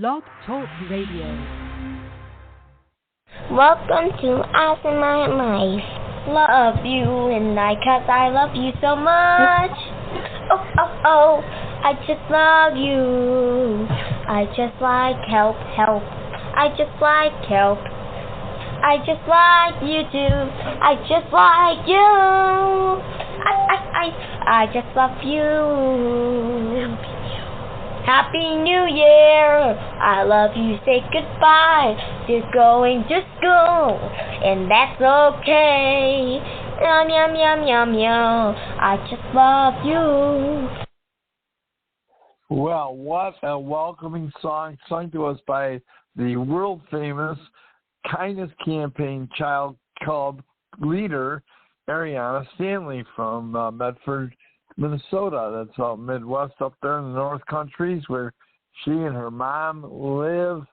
Blog Talk Radio. Welcome to Awesome My Life. Love you and cause I love you so much. Oh, oh, oh, I just love you. I just like help. I just like help. I just like you too. I just like you. I just love you. Happy New Year! I love you, say goodbye to going to school, and that's okay. Yum, yum, yum, yum, yum. I just love you. Well, what a welcoming song sung to us by the world-famous Kindness Campaign Child Club leader, Ariana Stanley from Medford, Minnesota. That's out Midwest up there in the North Countries where she and her mom live,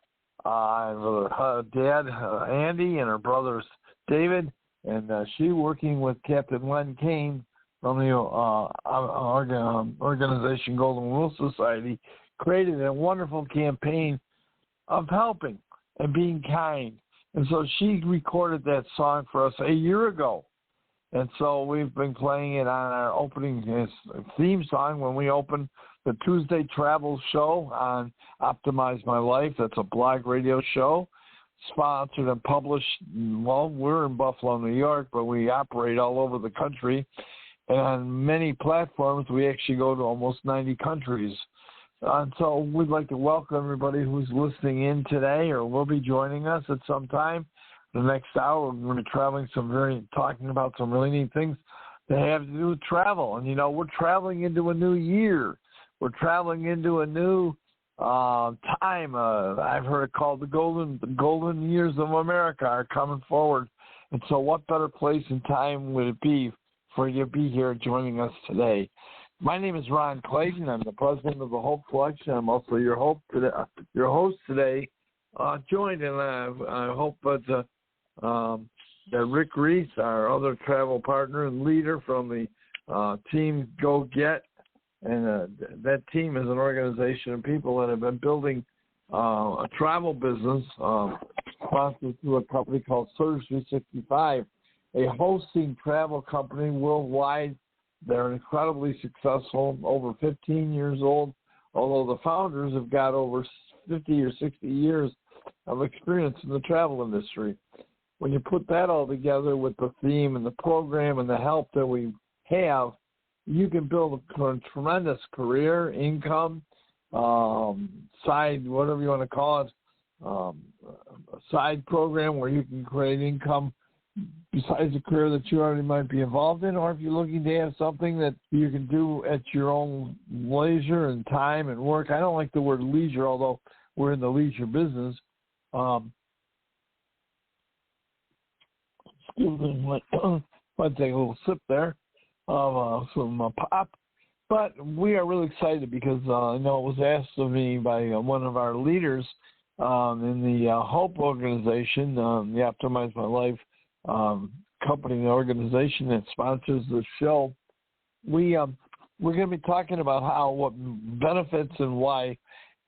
and her dad, Andy, and her brothers, David, and she working with Captain Len Kane from the organization Golden Rule Society, created a wonderful campaign of helping and being kind. And so she recorded that song for us a year ago. And so we've been playing it on our opening theme song when we open the Tuesday Travel Show on Optimize My Life. That's a blog radio show sponsored and published. Well, we're in Buffalo, New York, but we operate all over the country. And on many platforms, we actually go to almost 90 countries. And so we'd like to welcome everybody who's listening in today or will be joining us at some time. The next hour, we're going to be talking about some really neat things that have to do with travel. And, we're traveling into a new year. We're traveling into a new time. I've heard it called the golden years of America are coming forward. And so what better place and time would it be for you to be here joining us today? My name is Ron Clayton. I'm the president of the Hope Collection. I'm also your host today. Joined, and I hope that Rick Reese, our other travel partner and leader from the team Go Get, and that team is an organization of people that have been building a travel business sponsored through a company called Surge 365, a hosting travel company worldwide. They're incredibly successful, over 15 years old, although the founders have got over 50 or 60 years of experience in the travel industry. When you put that all together with the theme and the program and the help that we have, you can build a tremendous career, income, side, whatever you want to call it, a side program where you can create income besides the career that you already might be involved in, or if you're looking to have something that you can do at your own leisure and time and work. I don't like the word leisure, although we're in the leisure business. Excuse me, might take a little sip there of some pop. But we are really excited because I know it was asked of me by one of our leaders in the Hope organization, the Optimize My Life company, the organization that sponsors the show. We're going to be talking about what benefits and why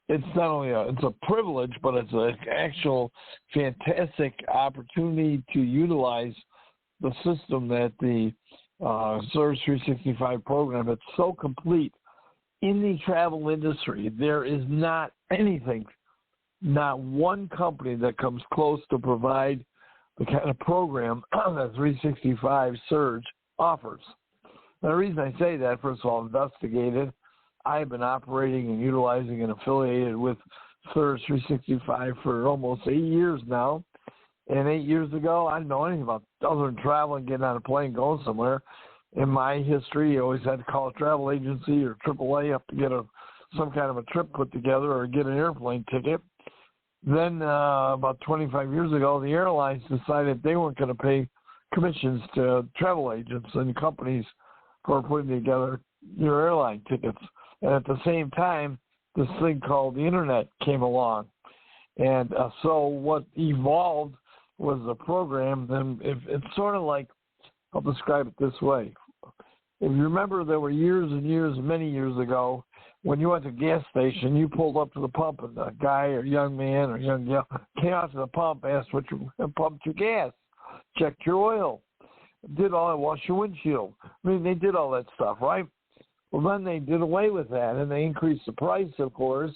it's not only it's a privilege, but it's an actual fantastic opportunity to utilize the system that the Surge 365 program. It's so complete in the travel industry. There is not one company that comes close to provide the kind of program that 365 Surge offers. Now, the reason I say that, first of all, investigated. I've been operating and utilizing and affiliated with Surge 365 for almost 8 years now. And 8 years ago, I didn't know anything about other than traveling, getting on a plane, going somewhere. In my history, you always had to call a travel agency or AAA up to get some kind of a trip put together or get an airplane ticket. Then about 25 years ago, the airlines decided they weren't going to pay commissions to travel agents and companies for putting together your airline tickets. And at the same time, this thing called the Internet came along. And so what evolved was a program. Then it's sort of like, I'll describe it this way. If you remember, there were years and years, many years ago, when you went to a gas station, you pulled up to the pump, and a guy or young man or young gal came out to the pump, asked what you pumped your gas, checked your oil, did all that, washed your windshield. I mean, they did all that stuff, right? Well, then they did away with that, and they increased the price, of course,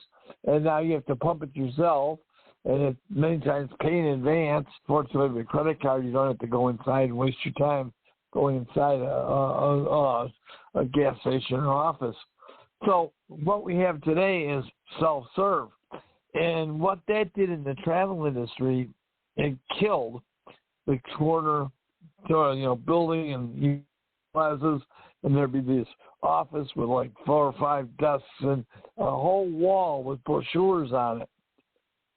and now you have to pump it yourself, and it many times pay in advance. Fortunately, with a credit card, you don't have to go inside and waste your time going inside a gas station or office. So what we have today is self-serve. And what that did in the travel industry, it killed the corner building and plazas, and there'd be this office with like 4 or 5 desks and a whole wall with brochures on it.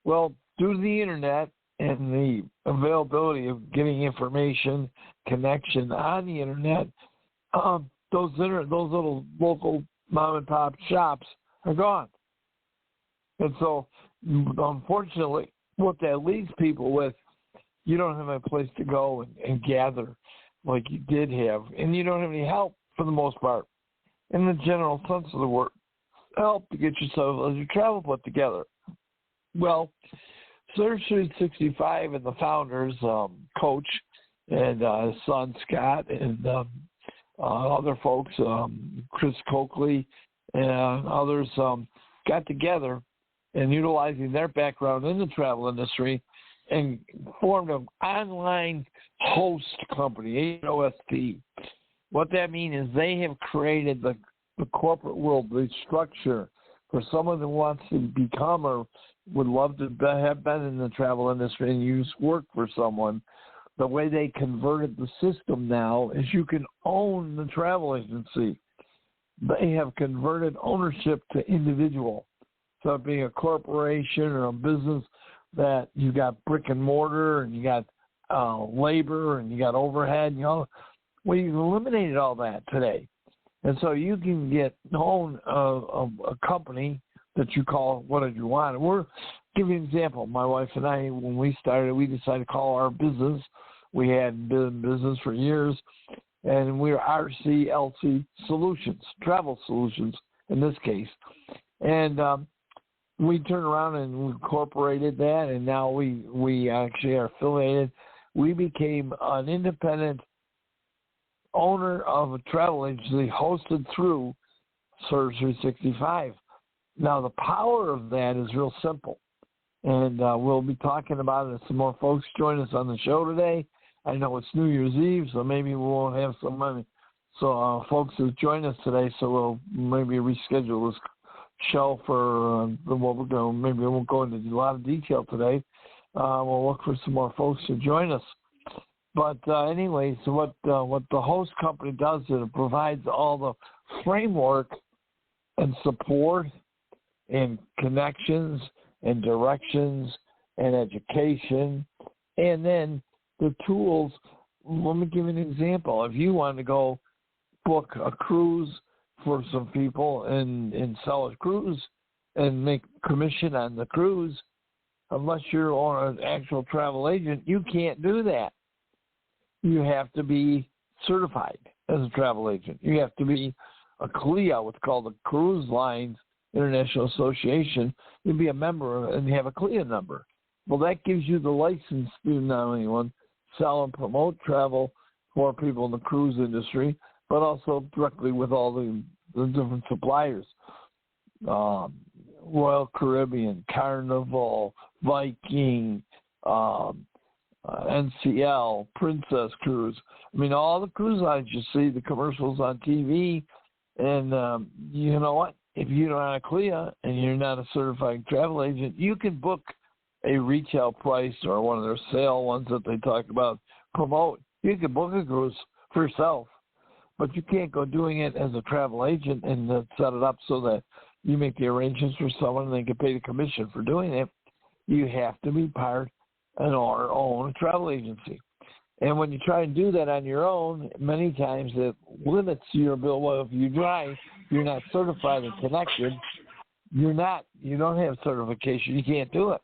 Well, due to the internet and the availability of getting information, connection on the internet, those little local mom and pop shops are gone. And so, unfortunately, what that leaves people with, you don't have a place to go and gather like you did have, and you don't have any help for the most part, in the general sense of the word, help to get yourself as you travel put together. Well, Surge 365 and the founders, Coach and his son Scott and other folks, Chris Coakley and others, got together and utilizing their background in the travel industry and formed an online host company, HOST. What that means is they have created the corporate world, the structure for someone who wants to become or would love to have been in the travel industry and use work for someone. The way they converted the system now is you can own the travel agency. They have converted ownership to individual. So being a corporation or a business that you got brick and mortar and you got labor and you got overhead, well, you've eliminated all that today. And so you can own a company that you call whatever you want. And we're give you an example. My wife and I, when we started, we decided to call our business. We had been in business for years, and we're RCLC Solutions, Travel Solutions in this case. And we turned around and we incorporated that, and now we actually are affiliated. We became an independent owner of a travel agency hosted through Surge 365. Now, the power of that is real simple, and we'll be talking about it as some more folks join us on the show today. I know it's New Year's Eve, so maybe we won't have so many folks who join us today, so we'll maybe reschedule this show for what we're going. Maybe we won't go into a lot of detail today. We'll look for some more folks to join us. But anyway, so what the host company does is it provides all the framework and support and connections and directions and education, and then the tools. Let me give you an example. If you want to go book a cruise for some people and sell a cruise and make commission on the cruise, unless you're on an actual travel agent, you can't do that. You have to be certified as a travel agent. You have to be a CLIA, what's called the Cruise Lines International Association. You'll be a member and you have a CLIA number. Well, that gives you the license to not only sell and promote travel for people in the cruise industry, but also directly with all the different suppliers. Royal Caribbean, Carnival, Viking, NCL, Princess Cruise. I mean, all the cruise lines you see, the commercials on TV, and you know what? If you're not a CLIA and you're not a certified travel agent, you can book a retail price or one of their sale ones that they talk about, promote. You can book a cruise for yourself, but you can't go doing it as a travel agent and set it up so that you make the arrangements for someone and they get paid a commission for doing it. You have to be part of our own travel agency. And when you try and do that on your own, many times it limits your bill. Well, if you drive, you're not certified and connected, you don't have certification, you can't do it.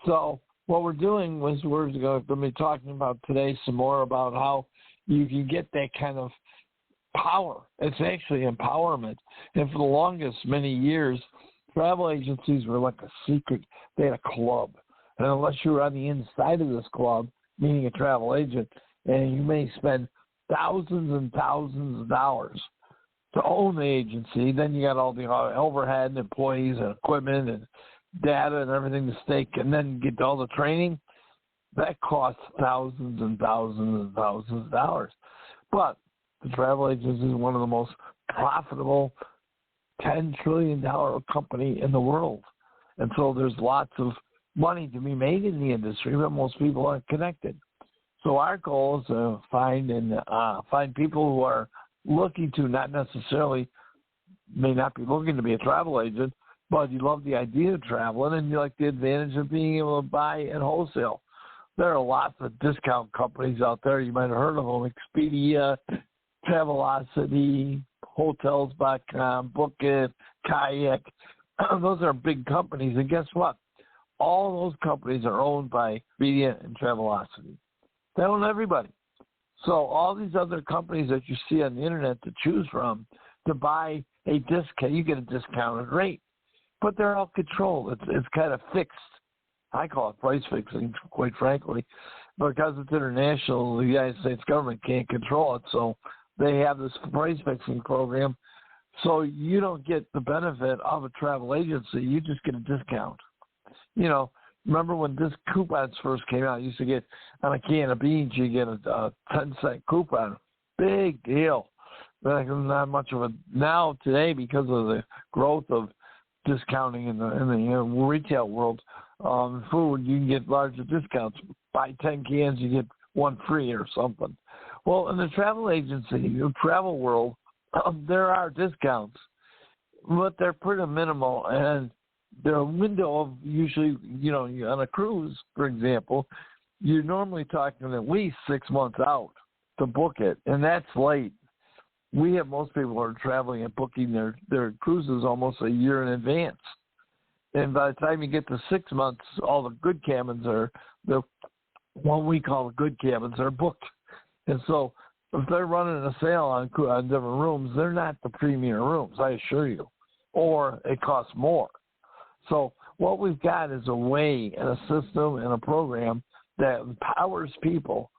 So what we're doing was we're going to be talking about today some more about how you can get that kind of power. It's actually empowerment. And for the longest, many years, travel agencies were like a secret. They had a club. And unless you were on the inside of this club, meaning a travel agent, and you may spend thousands and thousands of dollars to own the agency, then you got all the overhead and employees and equipment and data and everything to stake, and then get all the training. That costs thousands and thousands and thousands of dollars. But the travel agency is one of the most profitable $10 trillion company in the world. And so there's lots of money to be made in the industry, but most people aren't connected. So our goal is to find people who are looking to, not necessarily, may not be looking to be a travel agent, but you love the idea of traveling and you like the advantage of being able to buy and wholesale. There are lots of discount companies out there. You might have heard of them: Expedia, Travelocity, Hotels.com, Book It, Kayak. Those are big companies. And guess what? All those companies are owned by Expedia and Travelocity. They own everybody. So all these other companies that you see on the internet to choose from, to buy a discount, you get a discounted rate. But they're all controlled. It's kind of fixed. I call it price fixing, quite frankly, because it's international. The United States government can't control it, so they have this price fixing program. So you don't get the benefit of a travel agency. You just get a discount. You know, remember when disc coupons first came out? You used to get on a can of beans, you get a 10-cent coupon. Big deal. Not much of a now today because of the growth of discounting in the retail world. Food, you can get larger discounts. Buy 10 cans, you get one free or something. Well, in the travel agency, the travel world, there are discounts, but they're pretty minimal, and their window of usually, on a cruise, for example, you're normally talking at least 6 months out to book it, and that's late. We have most people who are traveling and booking their cruises almost a year in advance. And by the time you get to 6 months, all the good cabins the one we call the good cabins are booked. And so if they're running a sale on different rooms, they're not the premier rooms, I assure you, or it costs more. So what we've got is a way and a system and a program that empowers people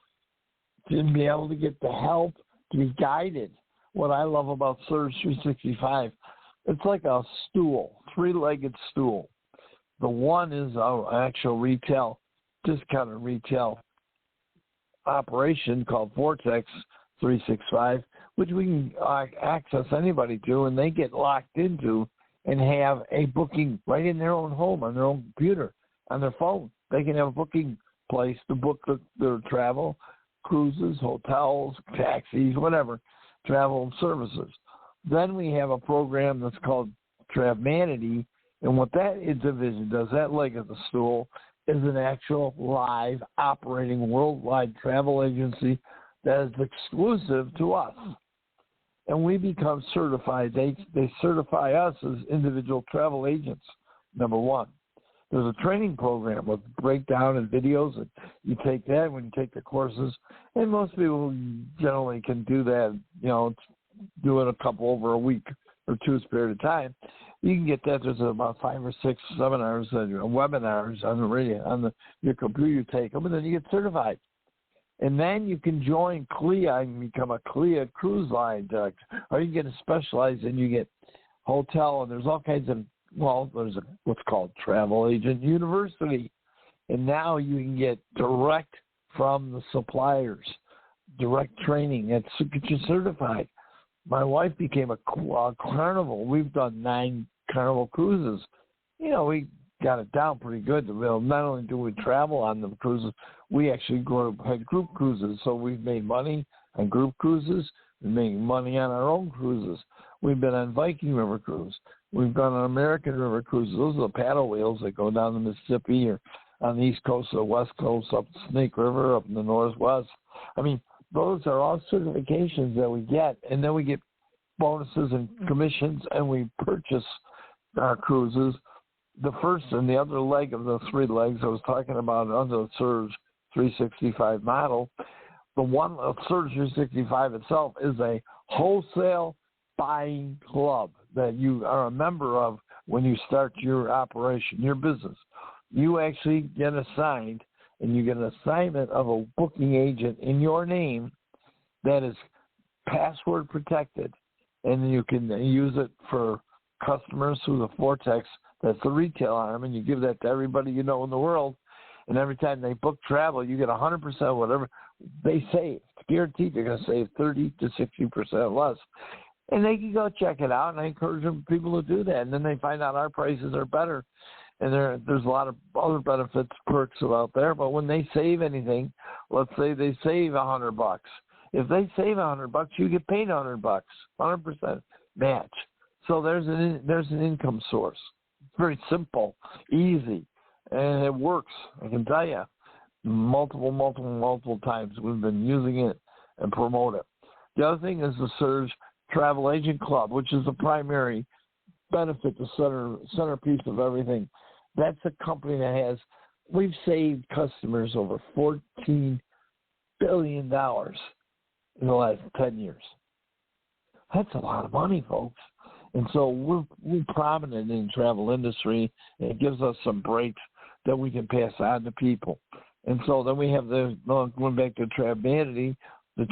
to be able to get the help, to be guided. What I love about Surge 365, it's like a stool, three-legged stool. The one is our actual discounted retail operation called Vortex 365, which we can access anybody to, and they get locked into and have a booking right in their own home, on their own computer, on their phone. They can have a booking place to book their travel, cruises, hotels, taxis, whatever, travel services. Then we have a program that's called Travmanity, and what that division does, that leg of the stool, is an actual live operating worldwide travel agency that is exclusive to us. And we become certified. They certify us as individual travel agents, number one. There's a training program with breakdown and videos, and you take that when you take the courses. And most people generally can do that, do it a couple over a week or two's period of time. You can get that. There's about 5 or 6 seminars, webinars on the radio, your computer. You take them, and then you get certified. And then you can join CLIA and become a CLIA cruise line director, or you get specialized and you get hotel, and there's all kinds of, there's what's called Travel Agent University. And now you can get direct from the suppliers, direct training, and get you certified. My wife became a Carnival. We've done 9 Carnival cruises. We got it down pretty good. Not only do we travel on the cruises, we actually had group cruises. So we've made money on group cruises. We're making money on our own cruises. We've been on Viking River Cruise. We've gone on American River Cruises. Those are the paddle wheels that go down the Mississippi or on the East Coast or the West Coast, up Snake River, up in the Northwest. I mean, those are all certifications that we get, and then we get bonuses and commissions, and we purchase our cruises. The first and the other leg of the 3 legs I was talking about under the Surge 365 model, the one Surge 365 itself is a wholesale buying club that you are a member of when you start your operation, your business. You actually get assigned, and you get an assignment of a booking agent in your name that is password protected, and you can use it for customers through the Vortex. That's the retail arm, and you give that to everybody you know in the world. And every time they book travel, you get 100% whatever they save. It's guaranteed they're going to save 30 to 60% less. And they can go check it out, and I encourage people to do that. And then they find out our prices are better. And there's a lot of other benefits, perks out there. But when they save anything, let's say they save $100. If they save $100, you get paid $100, 100% match. So there's an income source. It's very simple, easy, and it works. I can tell you, multiple times we've been using it and promote it. The other thing is the Surge Travel Agent Club, which is the primary benefit, the centerpiece of everything. That's a company that we've saved customers over $14 billion in the last 10 years. That's a lot of money, folks. And so we're prominent in the travel industry, and it gives us some breaks that we can pass on to people. And so then we have going back to Travanity, the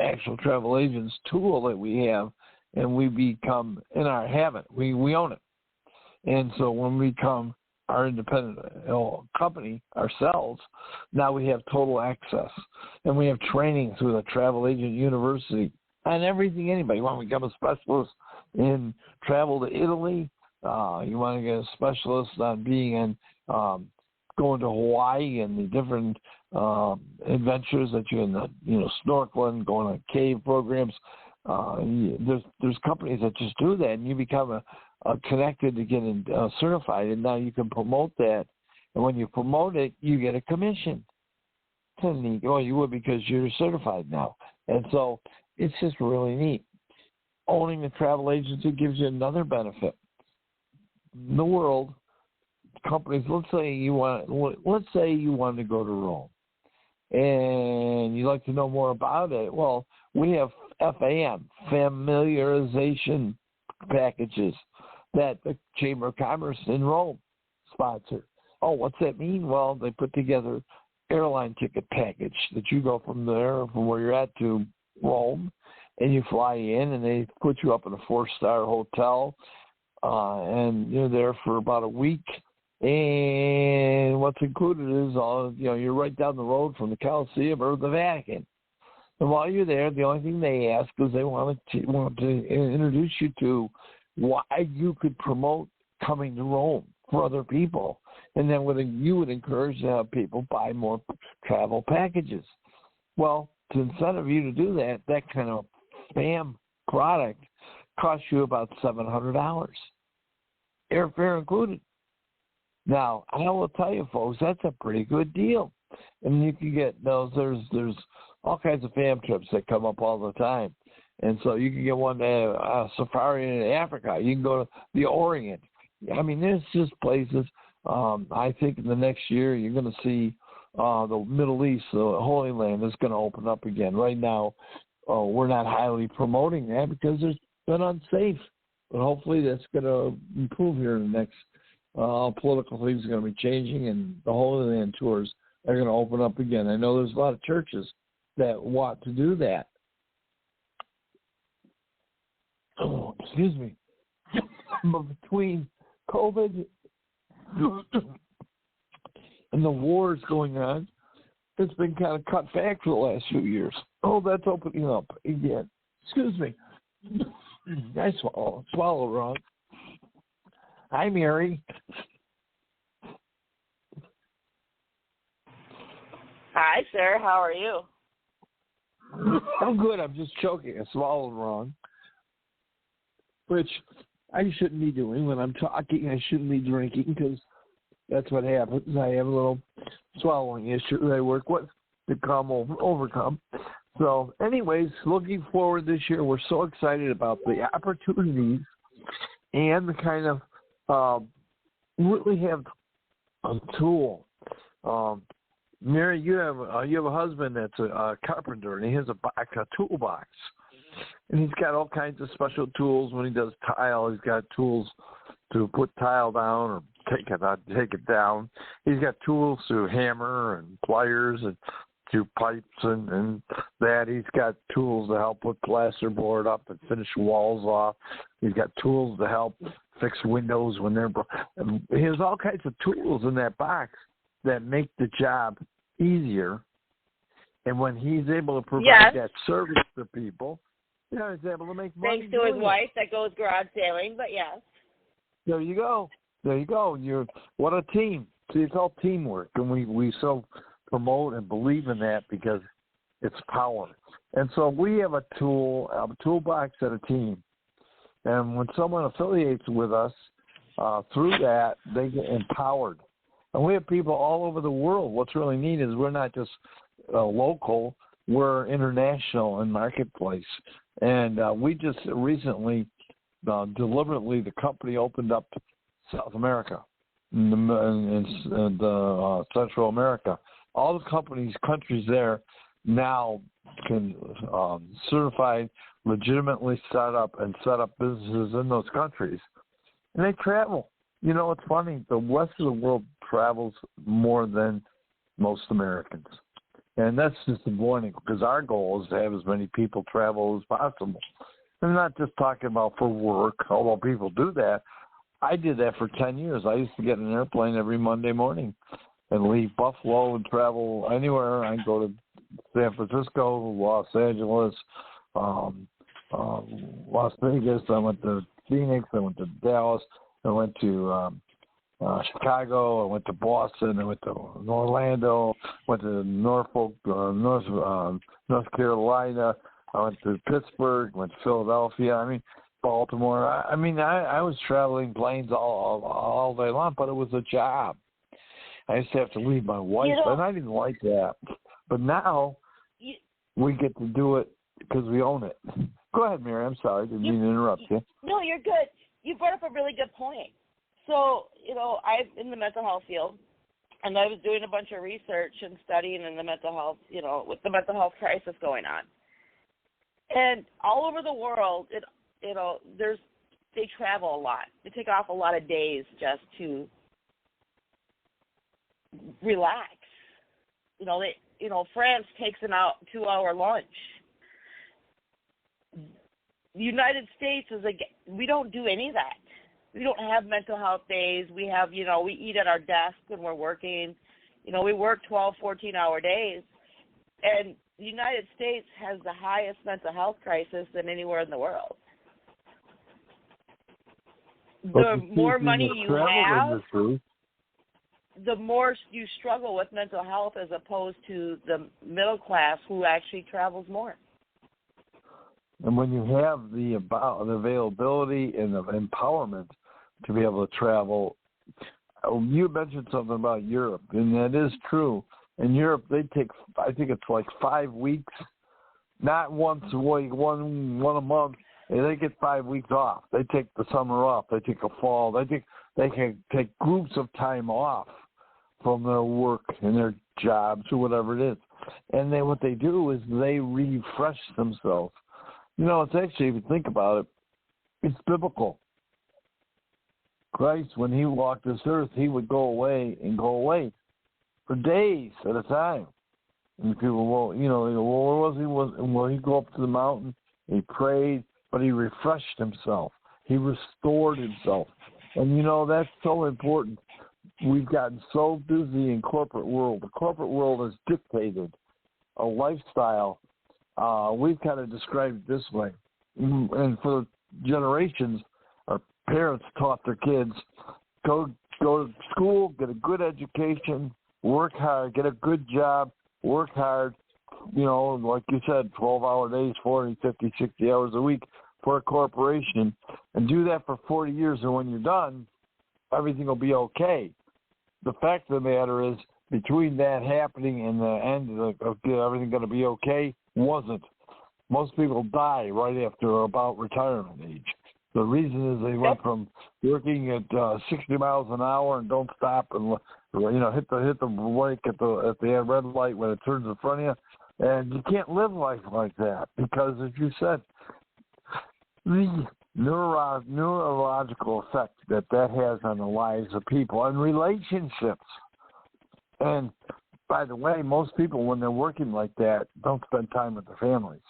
actual travel agents tool that we have, and we become we own it. And so when we become our independent company ourselves, now we have total access, and we have training through the Travel Agent University on everything. Anybody want to become a specialist in travel to Italy? You want to get a specialist on being in going to Hawaii and the different adventures that you snorkeling, going on cave programs. There's companies that just do that, and you become connected to getting certified, and now you can promote that. And when you promote it, you get a commission. It's neat. Well, you would because you're certified now, and so it's just really neat. Owning a travel agency gives you another benefit. In the world, companies, let's say you want to go to Rome, and you'd like to know more about it. Well, we have FAM, familiarization packages, that the Chamber of Commerce in Rome sponsor. Oh, what's that mean? Well, they put together airline ticket package that you go from where you're at to Rome, and you fly in, and they put you up in a 4-star hotel, and you're there for about a week. And what's included is you're right down the road from the Colosseum or the Vatican. And while you're there, the only thing they ask is they want to introduce you to why you could promote coming to Rome for other people. And then you would encourage to have people buy more travel packages. Well, to incentive you to do that, that kind of spam product costs you about $700, airfare included. Now, I will tell you, folks, that's a pretty good deal. And you can get those. There's all kinds of fam trips that come up all the time. And so you can get one safari in Africa. You can go to the Orient. I mean, there's just places. I think in the next year you're going to see the Middle East, the Holy Land, is going to open up again. Right now, we're not highly promoting that because it's been unsafe. But hopefully that's going to improve here in the next political things are going to be changing, and the Holy Land tours are going to open up again. I know there's a lot of churches that want to do that. Oh, excuse me. But between COVID and the wars going on, it's been kind of cut back for the last few years. Oh, that's opening up again. Excuse me. I swallowed wrong. Hi, Mary. Hi, sir. How are you? I'm good. I'm just choking. I swallowed wrong, which I shouldn't be doing when I'm talking. I shouldn't be drinking because that's what happens. I have a little swallowing issue that I work with to overcome. So, anyways, looking forward this year, we're so excited about the opportunities and the kind of really have a tool. Mary, you have a husband that's a carpenter, and he has a toolbox. And he's got all kinds of special tools when he does tile. He's got tools to put tile down or take it down. He's got tools to hammer and pliers and do pipes and that. He's got tools to help put plasterboard up and finish walls off. He's got tools to help fix windows when they're broken. He has all kinds of tools in that box that make the job easier. And when he's able to provide that service to people, he's able to make money. Thanks to his wife that goes garage sailing, but yes. There you go. What a team. See, it's all teamwork, and we so promote and believe in that because it's power. And so we have a toolbox and a team. And when someone affiliates with us through that, they get empowered. And we have people all over the world. What's really neat is we're not just local, we're international in marketplace. And we just recently, deliberately, the company opened up South America and Central America. All the countries there now can certified, legitimately set up businesses in those countries. And they travel. You know, it's funny. The rest of the world travels more than most Americans. And that's disappointing because our goal is to have as many people travel as possible. I'm not just talking about for work, although people do that. I did that for 10 years. I used to get in an airplane every Monday morning and leave Buffalo and travel anywhere. I'd go to San Francisco, Los Angeles, Las Vegas. I went to Phoenix. I went to Dallas. I went to Chicago. I went to Boston. I went to Orlando. Went to Norfolk, North Carolina. I went to Pittsburgh. Went to Philadelphia. I mean, Baltimore. I was traveling planes all day long, but it was a job. I used to have to leave my wife, and I didn't like that. But now we get to do it because we own it. Go ahead, Mary. I'm sorry. Didn't mean to interrupt you. No, you're good. You brought up a really good point. So, I'm in the mental health field, and I was doing a bunch of research and studying in the mental health, with the mental health crisis going on. And all over the world, they travel a lot. They take off a lot of days just to relax. France takes an 2-hour lunch. The United States we don't do any of that. We don't have mental health days. We have, we eat at our desk when we're working. We work 12, 14-hour days. And the United States has the highest mental health crisis than anywhere in the world. The more money you have, the more you struggle with mental health as opposed to the middle class who actually travels more. And when you have the availability and the empowerment to be able to travel, you mentioned something about Europe, and that is true. In Europe, they take, I think it's like 5 weeks, not once a week, one a month. They get 5 weeks off. They take the summer off. They take a fall. They can take groups of time off from their work and their jobs or whatever it is. And what they do is they refresh themselves. It's actually, if you think about it, it's biblical. Christ, when he walked this earth, he would go away for days at a time. And people, where was he? Well, he'd go up to the mountain, he prayed, but he refreshed himself. He restored himself. And, that's so important. We've gotten so busy in corporate world. The corporate world has dictated a lifestyle. We've kind of described it this way. And for generations, our parents taught their kids, go to school, get a good education, work hard, get a good job, work hard, like you said, 12-hour days, 40, 50, 60 hours a week for a corporation, and do that for 40 years, and when you're done, everything will be okay. The fact of the matter is, between that happening and the end of everything going to be okay, wasn't. Most people die right after about retirement age. The reason is they went from working at 60 miles an hour and don't stop and hit the brake at the red light when it turns in front of you, And you can't live life like that because, as you said, the neurological effect that has on the lives of people and relationships. And by the way, most people, when they're working like that, don't spend time with their families.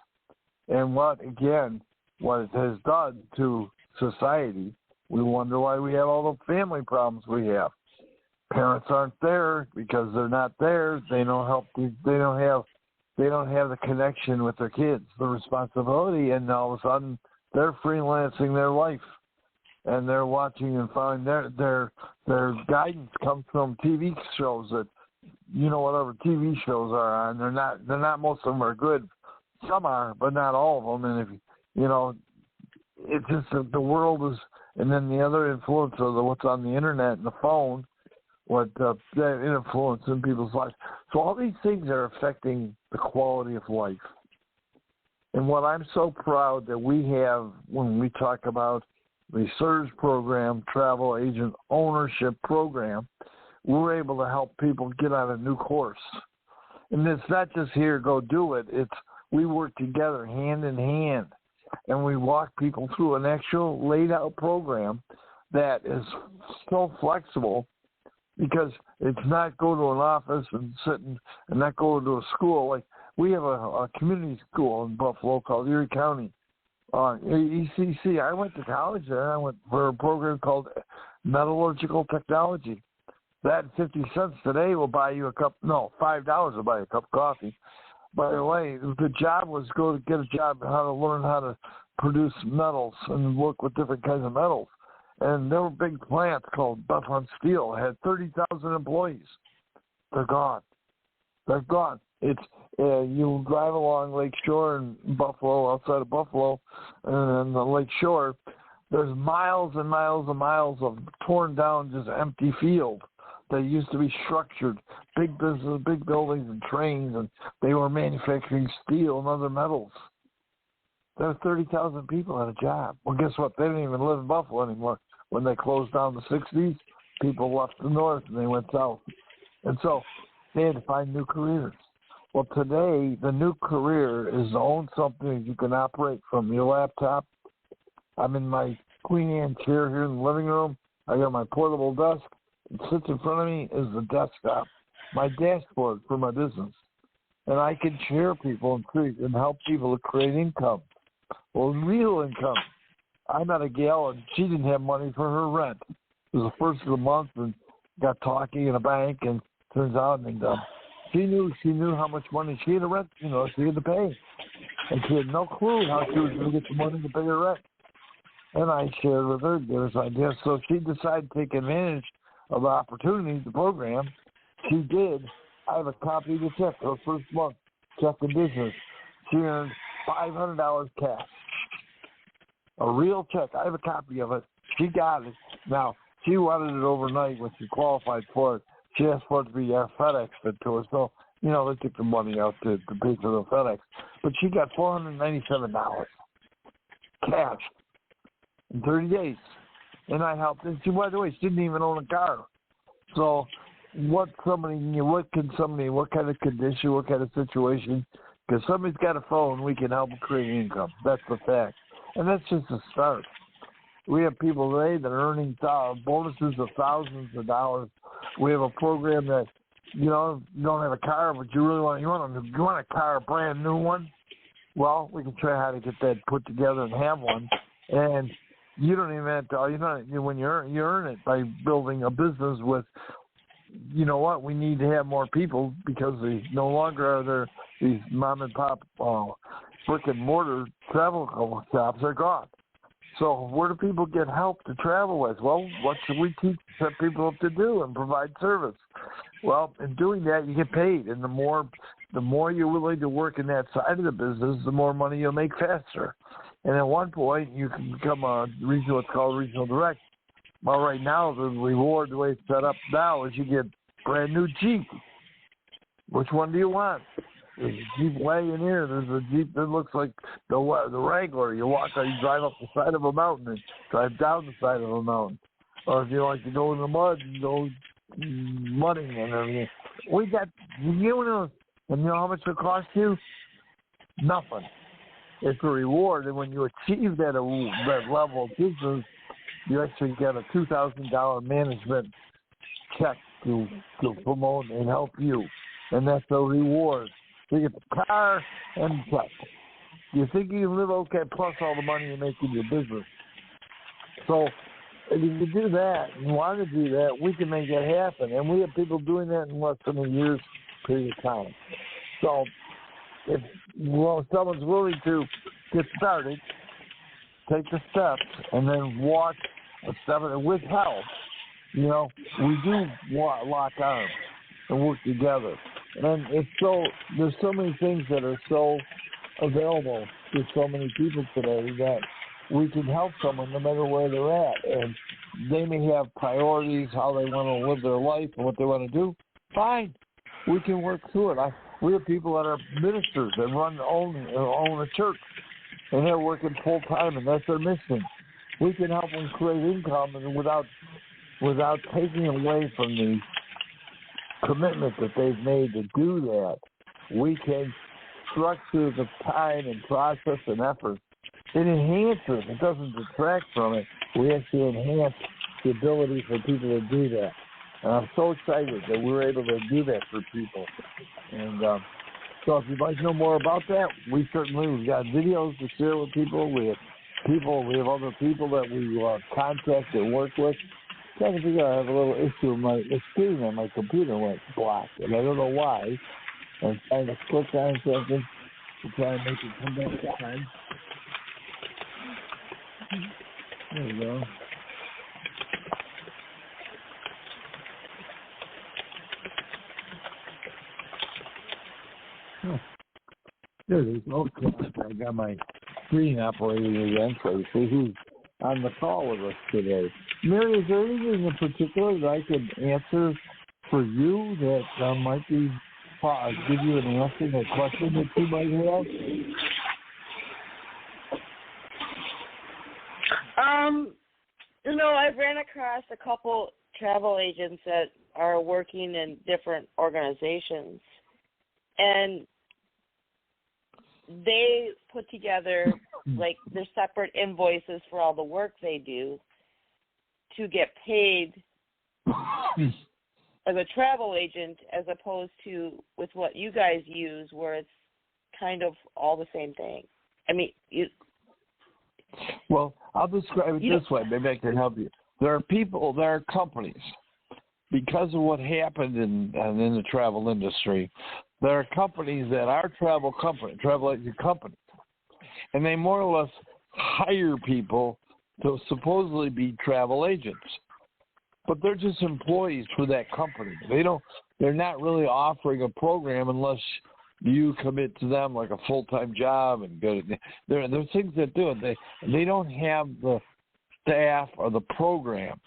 And what it has done to society, we wonder why we have all the family problems we have. Parents aren't there because they're not there. They don't help. They don't have the connection with their kids, the responsibility, and all of a sudden they're freelancing their life, and they're watching and finding their guidance comes from TV shows that, whatever TV shows are on. They're not. Most of them are good. Some are, but not all of them. And if it's just that the world is, and then the other influence of what's on the internet and the phone, what that influence in people's lives. So all these things are affecting the quality of life. And what I'm so proud that we have when we talk about the SURS program, Travel Agent Ownership Program, we're able to help people get on a new course. And it's not just here, go do it. It's we work together hand in hand, and we walk people through an actual laid out program that is so flexible, because it's not go to an office and sit and not go to a school. Like we have a community school in Buffalo called Erie County, ECC. I went to college there. I went for a program called Metallurgical Technology. That 50 cents today will buy you $5 will buy you a cup of coffee. By the way, the job was go to get a job, how to learn how to produce metals and work with different kinds of metals. And there were big plants called Buffalo Steel. It had 30,000 employees. They're gone. They're gone. It's you drive along Lake Shore in Buffalo, outside of Buffalo, and on the Lake Shore, there's miles and miles and miles of torn down, just empty field that used to be structured, big business, big buildings and trains, and they were manufacturing steel and other metals. There were 30,000 people at a job. Well, guess what? They don't even live in Buffalo anymore. When they closed down the 60s, people left the north and they went south. And so they had to find new careers. Well, today, the new career is to own something you can operate from your laptop. I'm in my Queen Anne chair here in the living room. I got my portable desk. It sits in front of me is the desktop, my dashboard for my business. And I can share people and help people to create income. Well, real income. I met a gal, and she didn't have money for her rent. It was the first of the month, and got talking in a bank, and turns out, she knew how much money she had to rent, she had to pay. And she had no clue how she was going to get the money to pay her rent. And I shared with her this idea. So she decided to take advantage of the opportunity, the program. She did. I have a copy of the check, her first month, check in business. She earned $500 cash. A real check. I have a copy of it. She got it. Now, she wanted it overnight when she qualified for it. She asked for it to be FedEx to her. So, they took the money out to pay for the FedEx. But she got $497 cash in 30 days. And I helped her. She, by the way, she didn't even own a car. So what kind of condition, what kind of situation, because somebody's got a phone, we can help them create income. That's the fact. And that's just a start. We have people today that are earning bonuses of thousands of dollars. We have a program that, you don't have a car, but you want a car, a brand new one. Well, we can try how to get that put together and have one. And you don't even have to, when you earn it by building a business with, we need to have more people because no longer are there these mom and pop brick and mortar travel shops are gone. So where do people get help to travel with? Well, what should we teach people to do and provide service? Well, in doing that, you get paid, and the more you're willing to work in that side of the business, the more money you'll make faster. And at one point, you can become what's called regional direct. Well, right now, the reward, the way it's set up now, is you get brand new Jeep. Which one do you want? There's a Jeep Wagoneer. There's a Jeep that looks like the Wrangler. You drive up the side of a mountain and drive down the side of a mountain. Or if you like to go in the mud, you go mudding and everything. And you know how much it costs you? Nothing. It's a reward, and when you achieve that level of business, you actually get a $2,000 management check to promote and help you, and that's a reward. You get the car and the check. You think you can live okay plus all the money you make in your business. So if you do that and want to do that, we can make that happen, and we have people doing that in less than a year's period of time. So if someone's willing to get started, take the steps, and then walk a step with help, we do lock arms and work together. And there's so many things that are so available to so many people today that we can help someone no matter where they're at. And they may have priorities, how they want to live their life and what they want to do. Fine. We can work through it. We have people that are ministers that own a church, and they're working full time, and that's their mission. We can help them create income, and without taking away from the commitment that they've made to do that, we can structure the time and process and effort. It enhances. It doesn't detract from it. We actually enhance the ability for people to do that. And I'm so excited that we're able to do that for people. And so if you'd like to know more about that, we've got videos to share with people. We have other people that we contact and work with. Trying to figure out, I have a little issue with my screen on my computer went black, and I don't know why. I'm trying to click on something to try and make it come back on. There we go. There it is. Okay, I got my screen operating again, so you see who's on the call with us today. Mary, is there anything in particular that I could answer for you that might be give you an answer to a question that you might have? I ran across a couple travel agents that are working in different organizations, and they put together their separate invoices for all the work they do to get paid as a travel agent, as opposed to with what you guys use, where it's kind of all the same thing. I mean, well, I'll describe it this way. Maybe I can help you. There are companies, because of what happened in the travel industry, there are companies that are travel agent companies, and they more or less hire people to supposedly be travel agents, but they're just employees for that company. They're not really offering a program unless you commit to them like a full-time job and go. There are things that do it. They don't have the staff or the program.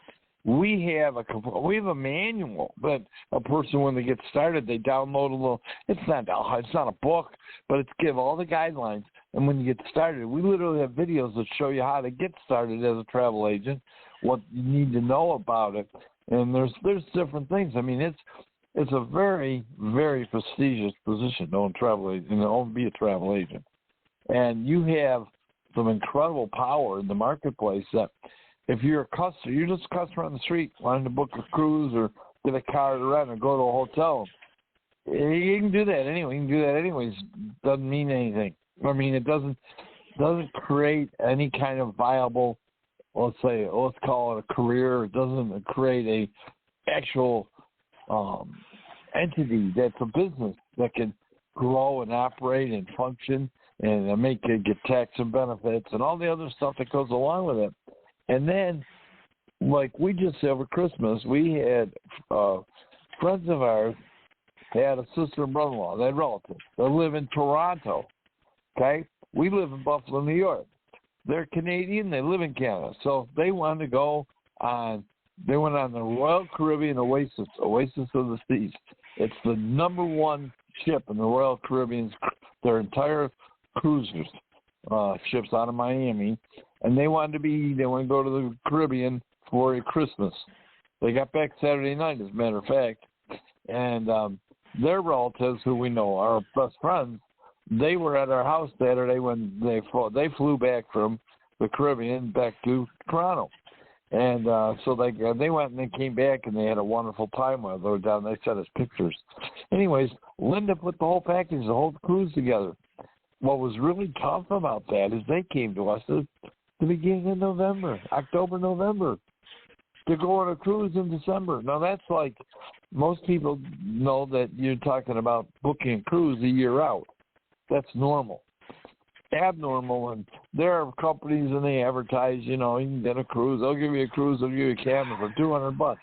We have a manual that a person, when they get started, they download a little. It's not a book, but it's give all the guidelines. And when you get started, we literally have videos that show you how to get started as a travel agent, what you need to know about it, and there's different things. I mean, it's a very, very prestigious position to be a travel agent, and you have some incredible power in the marketplace. That if you're you're just a customer on the street wanting to book a cruise or get a car to rent or go to a hotel, you can do that anyway. You can do that anyways. Doesn't mean anything. I mean, it doesn't create any kind of viable, let's call it a career. It doesn't create a actual entity that's a business that can grow and operate and function and get tax and benefits and all the other stuff that goes along with it. And then, like we just over Christmas, we had friends of ours had a sister and brother-in-law. They had relatives. They live in Toronto. Okay? We live in Buffalo, New York. They're Canadian. They live in Canada. So they wanted to go on. They went on the Royal Caribbean Oasis of the Seas. It's the number one ship in the Royal Caribbean's, their entire cruisers, ships out of Miami. And they want to go to the Caribbean for a Christmas. They got back Saturday night, as a matter of fact. And their relatives, who we know are best friends, they were at our house Saturday when they flew back from the Caribbean back to Toronto. And so they went and they came back, and they had a wonderful time while they were down. They sent us pictures. Anyways, Linda put the whole package, the whole cruise together. What was really tough about that is they came to us at the beginning of November, October, November, to go on a cruise in December. Now, that's like most people know that you're talking about booking a cruise a year out. That's normal. Abnormal, and there are companies and they advertise, you can get a cruise. They'll give you a cruise, they'll give you a cabin for $200.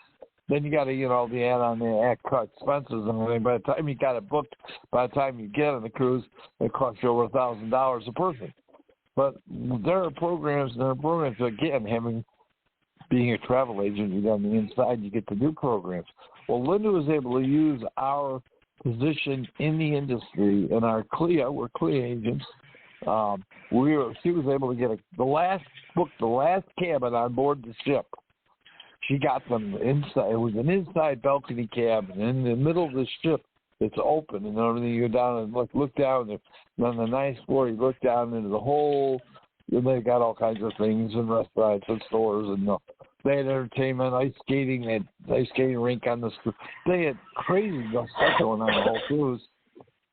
Then you got to get all the add-on the expenses and everything. By the time you got it booked, by the time you get on the cruise, it costs you over $1,000 a person. But there are programs, again, being a travel agent, you on the inside, you get to do programs. Well, Linda was able to use our position in the industry and our CLIA, we're CLIA agents. She was able to get the last cabin on board the ship. She got them inside. It was an inside balcony cabin in the middle of the ship. It's open, and everything. You go down and look down, and on the ninth floor, you look down into the whole. And they got all kinds of things and restaurants and stores, and they had entertainment, ice skating. They had ice skating rink on the. They had crazy stuff going on the whole cruise.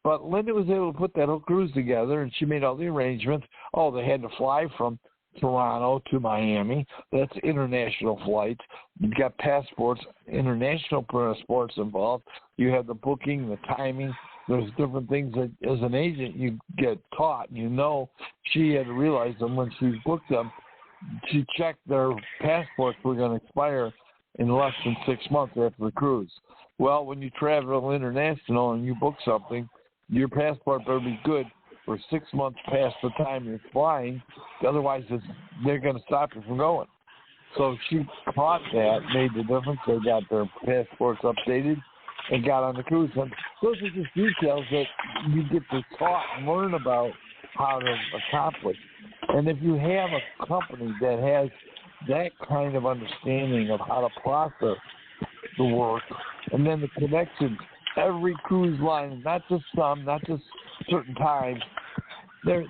But Linda was able to put that whole cruise together, and she made all the arrangements. Oh, they had to fly from Toronto to Miami. That's international flights. You've got passports, international passports involved. You have the booking, the timing. There's different things that, as an agent, you get taught. She had to realize them when she booked them. She checked their passports were going to expire in less than 6 months after the cruise. Well, when you travel international and you book something, your passport better be good for 6 months past the time you're flying. Otherwise, they're going to stop you from going. So she caught that, made the difference. They got their passports updated and got on the cruise. And those are just details that you get to talk and learn about how to accomplish. And if you have a company that has that kind of understanding of how to process the work, and then the connections, every cruise line, not just some, not just certain times, they're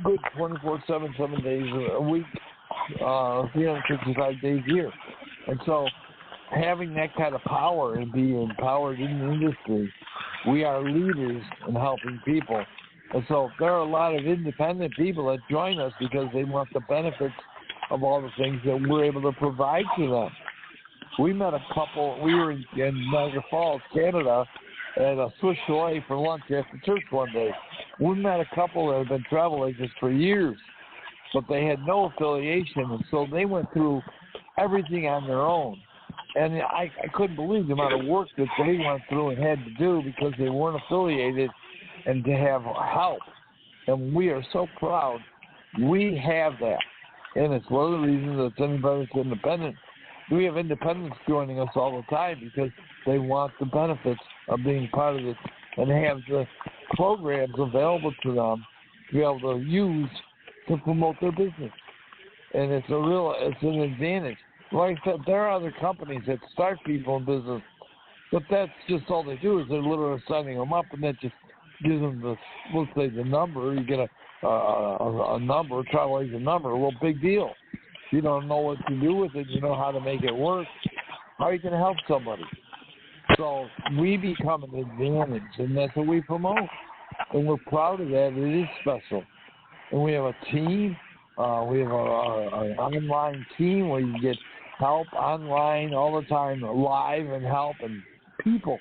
good 24/7, 7 days a week, 365 days a year. And so having that kind of power and being empowered in the industry, we are leaders in helping people. And so there are a lot of independent people that join us because they want the benefits of all the things that we're able to provide to them. We met a couple. We were in Niagara Falls, Canada, at a Swiss Chalet for lunch after church one day. We met a couple that had been travel agents for years, but they had no affiliation, and so they went through everything on their own. And I couldn't believe the amount of work that they went through and had to do because they weren't affiliated and to have help. And we are so proud we have that. And it's one of the reasons that anybody that's independent. We have independents joining us all the time because they want the benefits of being part of this and have the programs available to them to be able to use to promote their business. And it's an advantage. Like I said, there are other companies that start people in business, but that's just all they do is they're literally signing them up, and that just gives them let's say the number. You get a number, a travel agent number. Well, big deal. You don't know what to do with it. You know how to make it work. How are you going to help somebody? So we become an advantage, and that's what we promote. And we're proud of that. It is special. And we have a team. We have an online team where you get help online all the time, live and help and people.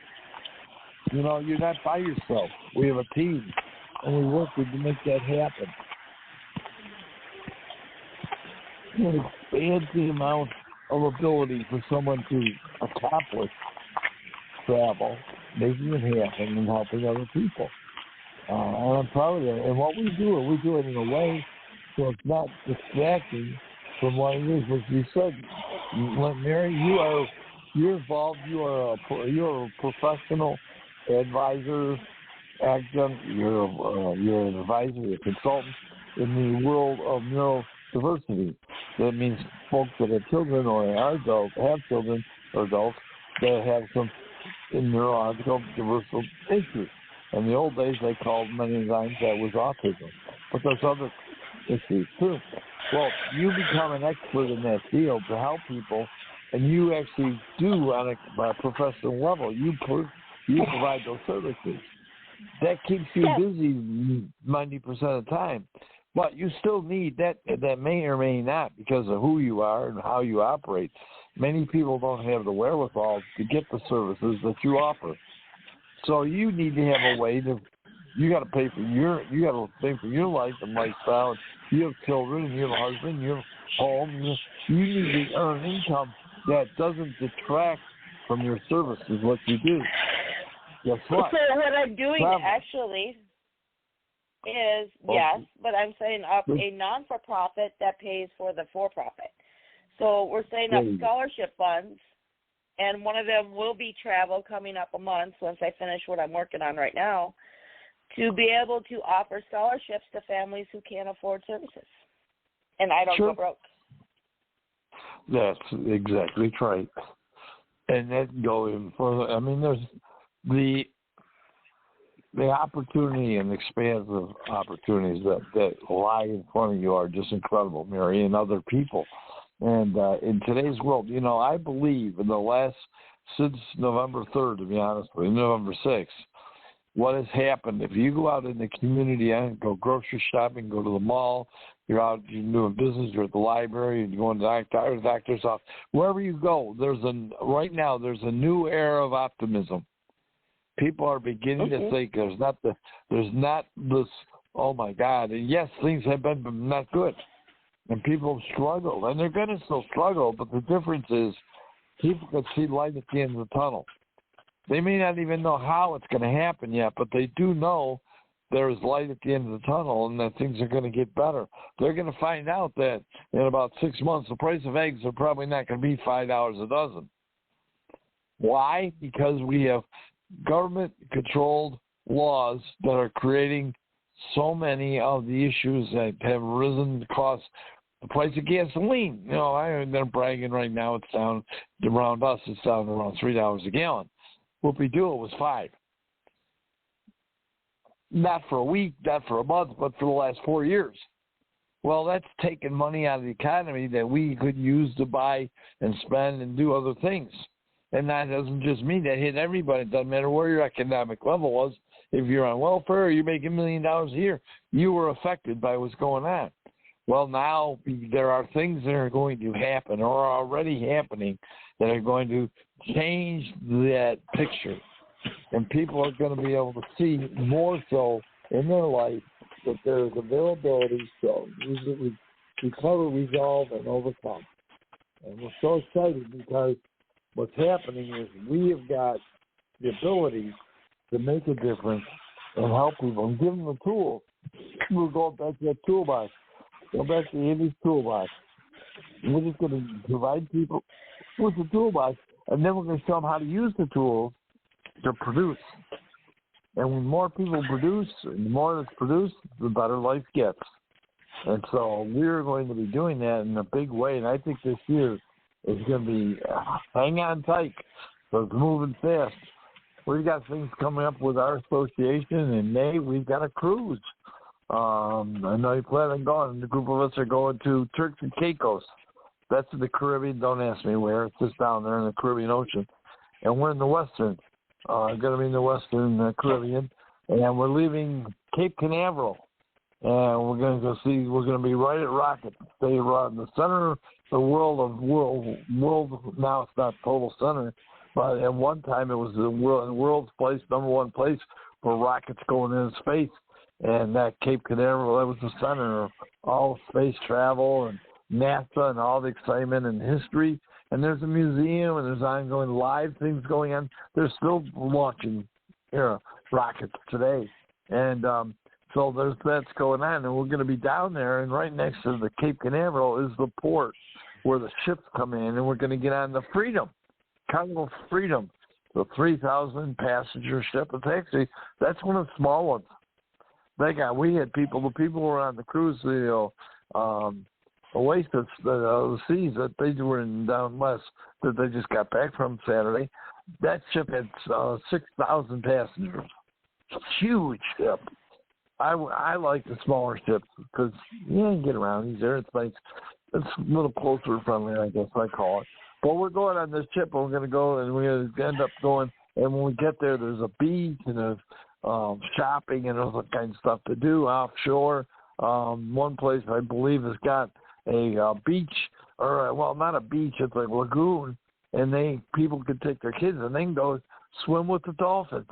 You're not by yourself. We have a team, and we work with to make that happen. It expands the amount of ability for someone to accomplish travel, making it happen, and helping other people. And I'm proud of that. And what we do it in a way so it's not distracting from what it is. As you said, Mary, you're involved. You're a professional advisor, adjunct. You're an advisor, you're a consultant in the world of neurodiversity. That means folks that have children or have children or adults that have some in neurological diversity issues. In the old days, they called many times that was autism. But there's other issues, too. Well, you become an expert in that field to help people, and you actually do on a professional level. You provide those services. That keeps you busy 90% of the time. But you still need that may or may not, because of who you are and how you operate. Many people don't have the wherewithal to get the services that you offer. So you need to have a way to. You got to pay for your life and lifestyle. You have children, you have a husband, you have home. You need to earn income that doesn't detract from your services. What you do. Guess what? So what I'm doing actually is but I'm setting up a non-for-profit that pays for the for-profit. So we're setting up scholarship funds, and one of them will be travel coming up a month once I finish what I'm working on right now, to be able to offer scholarships to families who can't afford services. And I don't go broke. That's exactly right. And that going further, I mean, there's the opportunity and expansive opportunities that lie in front of you are just incredible, Mary, and other people. And in today's world, I believe since November 3rd, to be honest with you, November 6th, what has happened, if you go out in the community and go grocery shopping, go to the mall, you're out, you're doing business, you're at the library, you're going to the doctor's office, wherever you go, right now there's a new era of optimism. People are beginning to think there's not this, oh my God, and yes, things have been not good, and people have struggled, and they're going to still struggle, but the difference is people can see light at the end of the tunnel. They may not even know how it's going to happen yet, but they do know there's light at the end of the tunnel and that things are going to get better. They're going to find out that in about 6 months, the price of eggs are probably not going to be $5 a dozen. Why? Because we have government-controlled laws that are creating so many of the issues that have risen to cost. The price of gasoline, they're bragging right now. It's down around us. It's down around $3 a gallon. Whoopie-doo, it was $5. Not for a week, not for a month, but for the last 4 years. Well, that's taking money out of the economy that we could use to buy and spend and do other things. And that doesn't just mean that hit everybody. It doesn't matter where your economic level was. If you're on welfare or you make $1 million a year, you were affected by what's going on. Well, now there are things that are going to happen or are already happening that are going to change that picture. And people are going to be able to see more so in their life that there is availability to recover, resolve, and overcome. And we're so excited because what's happening is we have got the ability to make a difference and help people and give them the tools. We're going back to that toolbox. Go back to Andy's toolbox. We're just going to provide people with the toolbox, and then we're going to show them how to use the tools to produce. And when more people produce, and the more that's produced, the better life gets. And so we're going to be doing that in a big way. And I think this year is going to be hang on tight. So it's moving fast. We've got things coming up with our association. In May, we've got a cruise. I know you plan on going. The group of us are going to Turks and Caicos. That's in the Caribbean. Don't ask me where. It's just down there in the Caribbean Ocean. And we're in the Western. Going to be in the Western Caribbean. And we're leaving Cape Canaveral. And we're going to go see, we're going to be right at Rocket. Stay right in the center of the world, now it's not total center. But at one time it was the world's place, number one place for rockets going into space. And that Cape Canaveral, that was the center of all space travel and NASA and all the excitement and history. And there's a museum and there's ongoing live things going on. They're still launching rockets today. And so that's going on. And we're going to be down there. And right next to the Cape Canaveral is the port where the ships come in. And we're going to get on the Freedom, Carnival Freedom, the 3,000 passenger ship. It's actually, that's one of the small ones. We had people, the people who were on the cruise, Oasis, the seas that they were in down west, that they just got back from Saturday. That ship had 6,000 passengers. Huge ship. I like the smaller ships because you can get around easier. It's nice. It's a little closer friendly, I guess I call it. But we're going on this ship, and we're going to go, and we're going to end up going. And when we get there, there's a beach and there's shopping and all kind of stuff to do offshore. One place I believe has got a beach, or well, not a beach, it's a lagoon, and people can take their kids and they can go swim with the dolphins.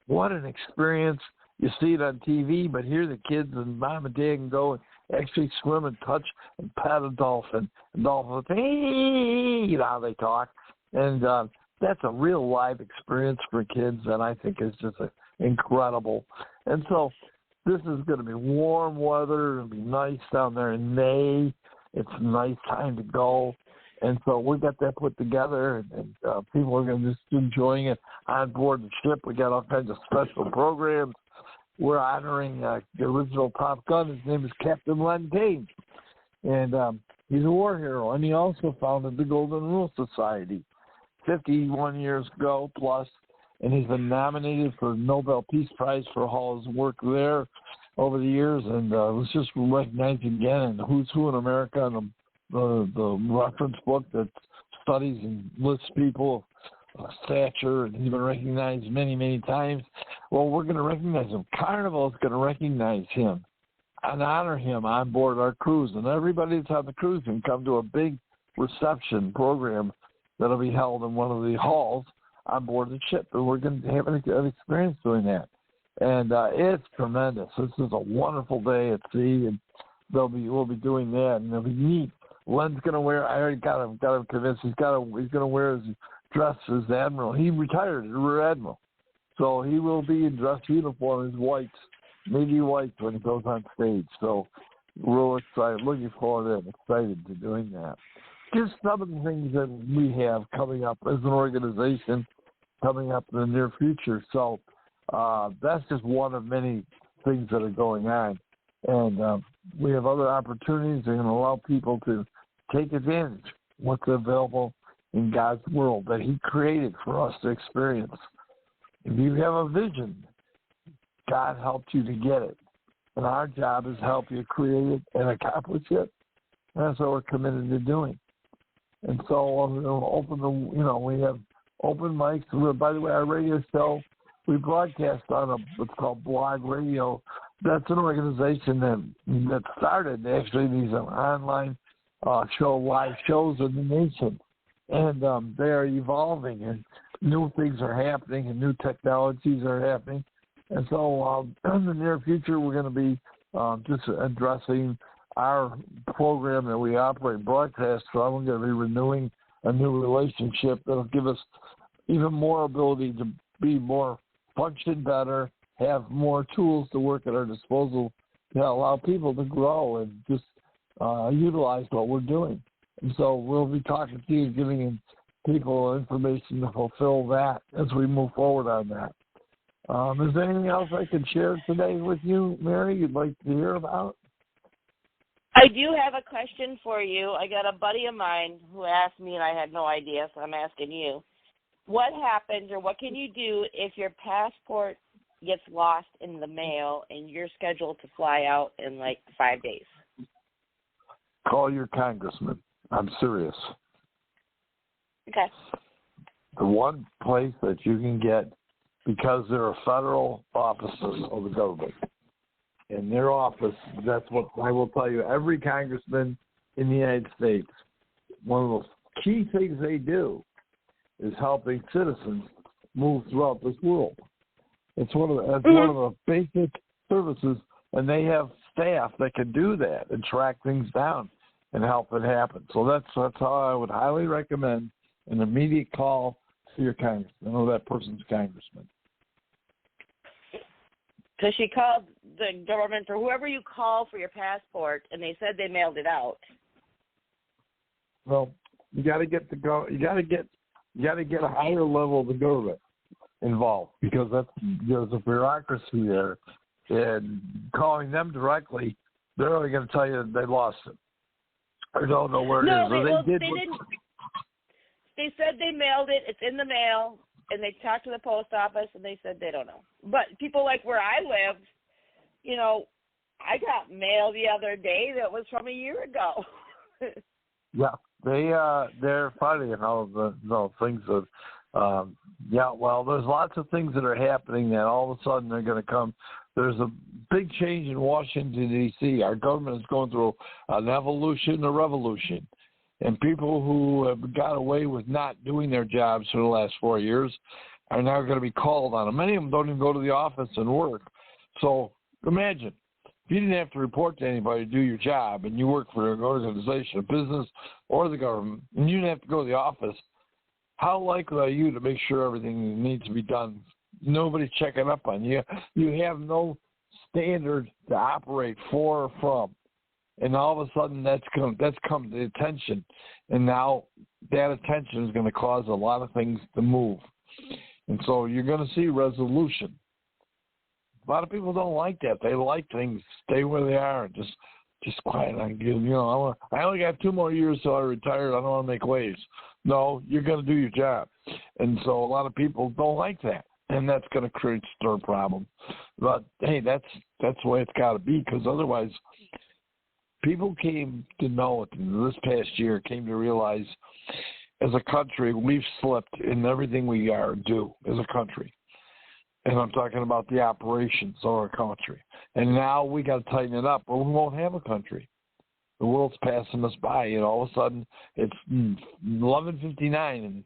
What an experience! You see it on TV, but here the kids and mom and dad can go and actually swim and touch and pet a dolphin. And dolphins, hey, you know how they talk, and that's a real live experience for kids, and I think it's just incredible. And so this is going to be warm weather. It'll be nice down there in May. It's a nice time to go. And so we got that put together, and people are going to just enjoying it on board the ship. We got all kinds of special programs. We're honoring the original Top Gun. His name is Captain Len Kane, and he's a war hero. And he also founded the Golden Rule Society 51 years ago plus, and he's been nominated for the Nobel Peace Prize for all his work there over the years. And was just recognized again in Who's Who in America, and the reference book that studies and lists people of stature, and he's been recognized many, many times. Well, we're going to recognize him. Carnival is going to recognize him and honor him on board our cruise. And everybody that's on the cruise can come to a big reception program that'll be held in one of the halls on board the ship. And we're going to have an experience doing that. And it's tremendous. This is a wonderful day at sea, and we'll be doing that, and it'll be neat. Len's going to wear, I already got him convinced, he's going to wear his dress as Admiral. He retired as Rear Admiral. So he will be in dress uniform, his whites, navy whites, when he goes on stage. So we're real excited, looking forward to it, excited to doing that. Just some of the things that we have coming up as an organization coming up in the near future. So that's just one of many things that are going on. And we have other opportunities that are going to allow people to take advantage of what's available in God's world that he created for us to experience. If you have a vision, God helped you to get it. And our job is to help you create it and accomplish it. And that's what we're committed to doing. And so we have open mics. By the way, our radio show, we broadcast on what's called Blog Radio. That's an organization that started actually these online live shows in the nation. And they are evolving, and new things are happening, and new technologies are happening. And so in the near future, we're going to be just addressing our program that we operate broadcast. So I'm going to be renewing a new relationship that will give us even more ability to be more function better, have more tools to work at our disposal to allow people to grow and just utilize what we're doing. And so we'll be talking to you, giving people information to fulfill that as we move forward on that. Is there anything else I can share today with you, Mary, you'd like to hear about? I do have a question for you. I got a buddy of mine who asked me, and I had no idea, so I'm asking you. What happens, or what can you do if your passport gets lost in the mail and you're scheduled to fly out in like 5 days? Call your congressman. I'm serious. Okay. The one place that you can get, because there are federal officers of the government, in their office, that's what I will tell you, every congressman in the United States, one of the key things they do is helping citizens move throughout this world. It's one of the basic services, and they have staff that can do that and track things down and help it happen. So that's how I would highly recommend an immediate call to your congressman or that person's congressman. Because she called the government, or whoever you call for your passport, and they said they mailed it out. Well, you got to get a higher level of the government involved, because there's a bureaucracy there, and calling them directly, they're only going to tell you that they lost it. I don't know where it is. they said they mailed it. It's in the mail, and they talked to the post office, and they said they don't know. But people like where I lived, you know, I got mail the other day that was from a year ago. Yeah, they're funny, you know, the things that, yeah, well, there's lots of things that are happening that all of a sudden they're going to come. There's a big change in Washington, D.C. Our government is going through an evolution, a revolution. And people who have got away with not doing their jobs for the last 4 years are now going to be called on them. Many of them don't even go to the office and work. So imagine, if you didn't have to report to anybody to do your job and you work for an organization, a business, or the government, and you didn't have to go to the office, how likely are you to make sure everything needs to be done? Nobody's checking up on you. You have no standard to operate for or from. And all of a sudden that's come to the attention. And now that attention is going to cause a lot of things to move. And so you're going to see resolution. A lot of people don't like that. They like things stay where they are and just quiet. I only got 2 more years till I retire. I don't want to make waves. No, you're going to do your job. And so a lot of people don't like that. And that's going to create a problem. But, hey, that's the way it's got to be, because otherwise people came to know it this past year, came to realize as a country we've slipped in everything we are do as a country. And I'm talking about the operations of our country. And now we got to tighten it up or we won't have a country. The world's passing us by, and all of a sudden it's 11:59 and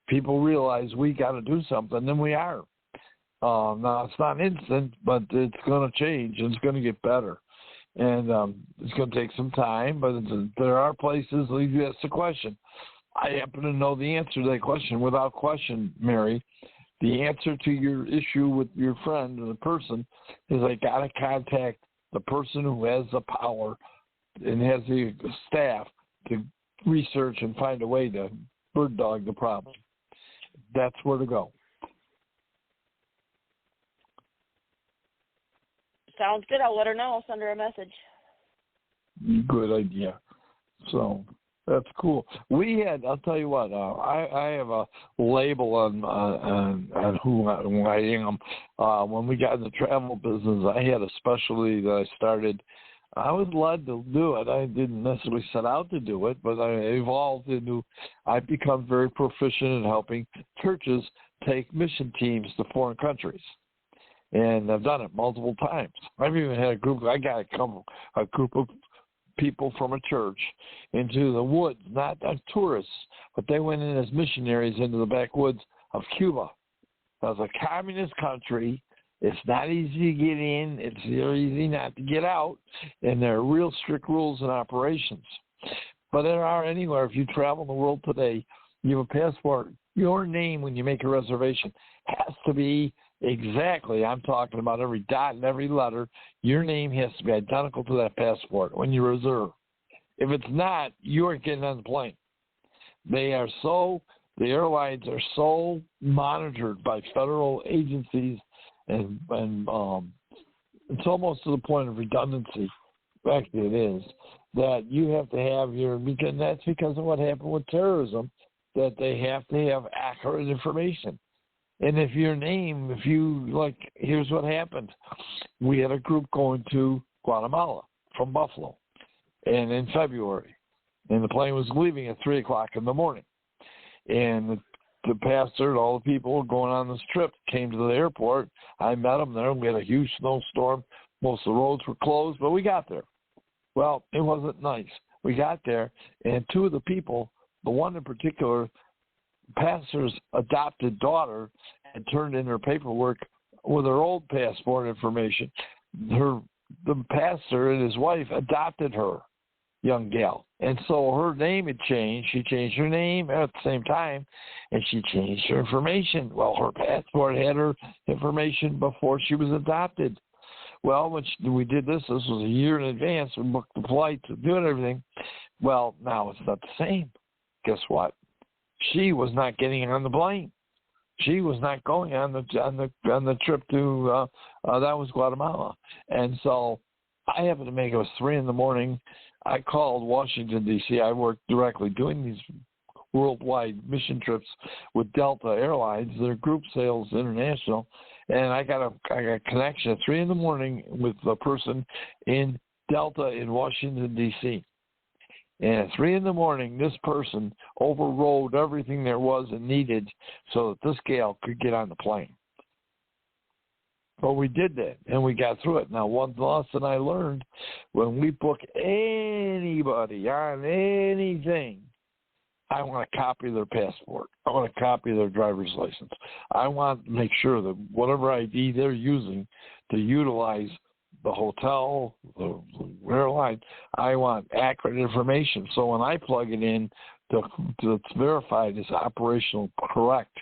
people realize we got to do something, and we are. Now, it's not instant, but it's going to change, and it's going to get better. And it's going to take some time, but there are places where you ask the question. I happen to know the answer to that question without question, Mary. The answer to your issue with your friend or the person is I got to contact the person who has the power and has the staff to research and find a way to bird dog the problem. That's where to go. Sounds good. I'll let her know. I'll send her a message. Good idea. So that's cool. I'll tell you what, I have a label on who I am. When we got in the travel business, I had a specialty that I started. I was led to do it. I didn't necessarily set out to do it, but I evolved into, I've become very proficient in helping churches take mission teams to foreign countries. And I've done it multiple times. I've even had I got a group of people from a church into the woods, not as tourists, but they went in as missionaries into the backwoods of Cuba. That was a communist country. It's not easy to get in. It's very easy not to get out. And there are real strict rules and operations. But there are anywhere. If you travel the world today, you have a passport. Your name, when you make a reservation, has to be exactly, I'm talking about every dot and every letter, your name has to be identical to that passport when you reserve. If it's not, you aren't getting on the plane. The airlines are so monitored by federal agencies, and it's almost to the point of redundancy. Actually, it is, that you have to have and that's because of what happened with terrorism, that they have to have accurate information. And here's what happened. We had a group going to Guatemala from Buffalo, and in February, and the plane was leaving at 3 o'clock in the morning. And the pastor and all the people going on this trip came to the airport. I met them there. We had a huge snowstorm. Most of the roads were closed, but we got there. Well, it wasn't nice. We got there, and 2 of the people, the one in particular, pastor's adopted daughter, had turned in her paperwork with her old passport information. The pastor and his wife adopted her, young gal. And so her name had changed. She changed her name at the same time, and she changed her information. Well, her passport had her information before she was adopted. Well, when we did this was a year in advance. We booked the flights and doing everything. Well, now it's not the same. Guess what? She was not getting on the plane. She was not going on the trip to that was Guatemala. And so I happened to make it was 3 in the morning. I called Washington D.C. I worked directly doing these worldwide mission trips with Delta Airlines. They're group sales international, and I got a connection at 3 a.m. with a person in Delta in Washington D.C. And at 3 a.m, this person overrode everything there was and needed so that this gal could get on the plane. But we did that, and we got through it. Now, one lesson I learned, when we book anybody on anything, I want a copy of their passport. I want a copy of their driver's license. I want to make sure that whatever ID they're using to utilize the hotel, the airline, I want accurate information. So when I plug it in, it's verified as operational correct,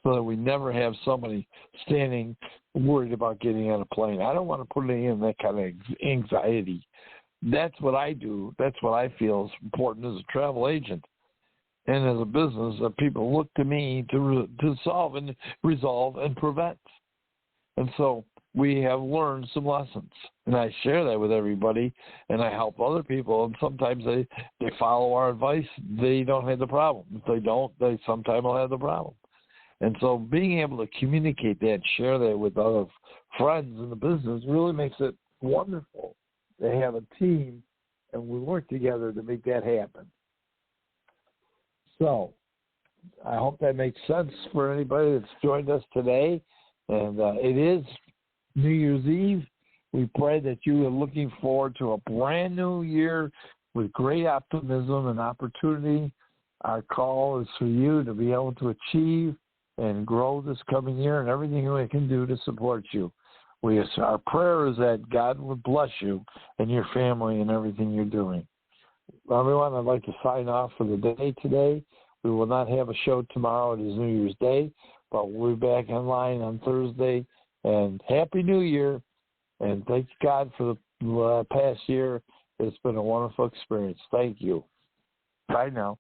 so that we never have somebody standing worried about getting on a plane. I don't want to put any in that kind of anxiety. That's what I do. That's what I feel is important as a travel agent and as a business, that people look to me to solve and resolve and prevent. And so we have learned some lessons, and I share that with everybody, and I help other people, and sometimes they follow our advice. They don't have the problem. If they don't, they sometimes will have the problem. And so being able to communicate that, share that with other friends in the business really makes it wonderful. They have a team, and we work together to make that happen. So I hope that makes sense for anybody that's joined us today. And it is New Year's Eve. We pray that you are looking forward to a brand new year with great optimism and opportunity. Our call is for you to be able to achieve and grow this coming year, and everything we can do to support you. Our prayer is that God would bless you and your family and everything you're doing. Everyone, I'd like to sign off for the day today. We will not have a show tomorrow. It is New Year's Day, but we'll be back online on Thursday. And Happy New Year, and thank God for the past year. It's been a wonderful experience. Thank you. Bye now.